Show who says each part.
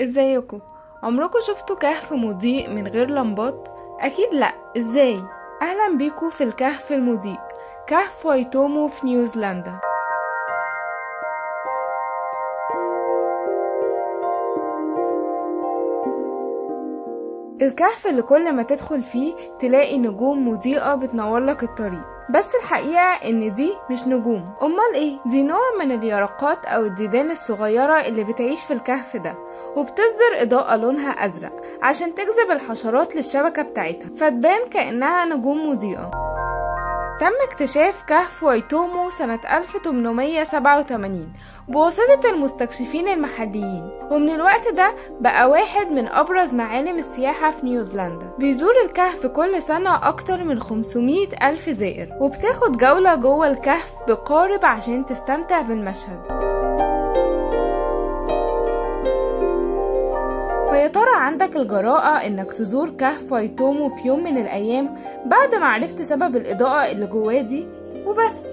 Speaker 1: ازيكم؟ عمركم شفتوا كهف مضيء من غير لمبات؟ اكيد لا. ازاي؟ اهلا بيكم في الكهف المضيء، كهف وايتومو في نيوزيلندا. الكهف اللي كل ما تدخل فيه تلاقي نجوم مضيئة بتنورلك الطريق، بس الحقيقة ان دي مش نجوم. امال ايه؟ دي نوع من اليرقات او الديدان الصغيرة اللي بتعيش في الكهف ده، وبتصدر اضاءة لونها ازرق عشان تجذب الحشرات للشبكة بتاعتها فتبان كأنها نجوم مضيئة. تم اكتشاف كهف وايتومو سنة 1887 بواسطة المستكشفين المحليين، ومن الوقت ده بقى واحد من أبرز معالم السياحة في نيوزيلندا. بيزور الكهف كل سنة أكتر من 500 ألف زائر، وبتاخد جولة جوه الكهف بقارب عشان تستمتع بالمشهد. فيا ترى عندك الجراءة انك تزور كهف وايتومو في يوم من الايام بعد ما عرفت سبب الاضاءة اللي جواه دي؟ وبس.